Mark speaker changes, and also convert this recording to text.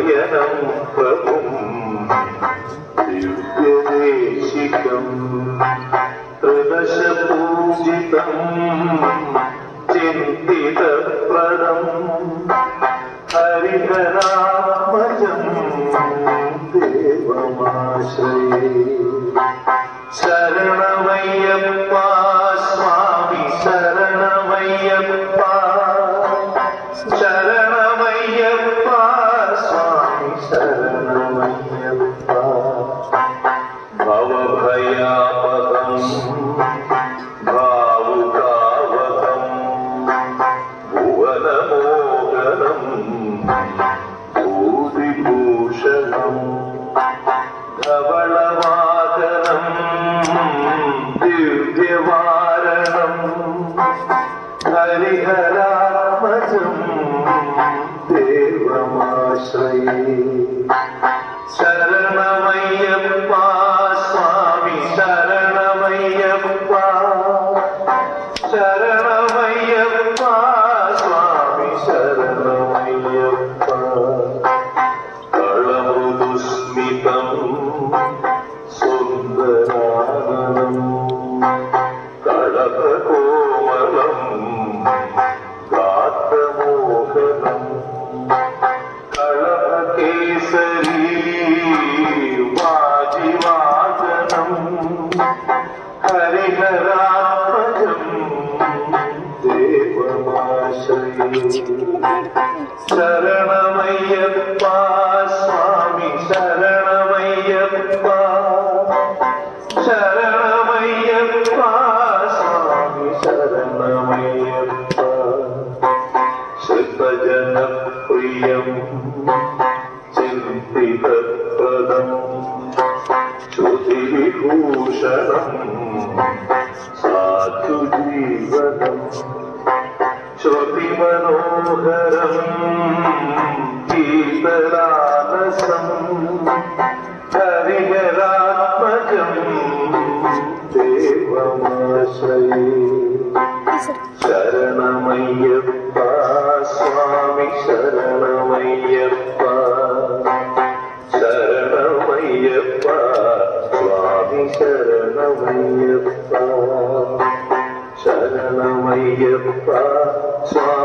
Speaker 1: നയനം പ്രഭും ദിവ്യദേശികം ത്രിദശപൂജിതം ചിന്തിതപ്രദം ഹരിഹരാത്മജം ദേവമാശ്രയേ ശരണമയ്യപ്പ സ്വാമി ശരണമയ്യപ്പ ശരണമയ്യപ്പ സ്വാമി ശരണമയ്യപ്പ ഭവഭയാപകം ഭാവുകാവകം ഭുവനമോഹനം ഭൂതിഭൂഷണം ധവളവാഹനം ദിവ്യവാരണം ഹരിഹരാത്മജം ദേവമാശ്രയേ ശരണമയ്യപ്പ സ്വാമി ശരണമയ്യപ്പ ശരണമയ്യപ്പ സ്വാമി ശരണമയ്യപ്പ കളമൃദുസ്മിതം സുന്ദരാനനം കളഭകോമളം ഗാത്രമോഹനം കളഭകേസരീ വാജിവാദനം ഹരിഹരാത്മജം ദേവമാശ്രയേ ശരണമയ്യപ്പ സ്വാമി ശരണമയ്യപ്പ ശരണമയ്യപ്പ സ്വാമി ശരണമയ്യപ്പ ശ്രുതജനപ്രിയം ചിന്തിതപ്രദം ശ്രുതിവിഭൂഷണം സാധുജീവനം ശ്രുതിമനോഹരം ഗീതലാലസം ഹരിഹരാത്മജം ദേവമാശ്രയേ ശരണമയ്യപ്പ സ്വാമി ശരണമയ്യപ്പ ശരണമയ്യപ്പ സ്വാമി ശരണമയ്യപ്പ ശരണമയ്യപ്പ സ്വാമി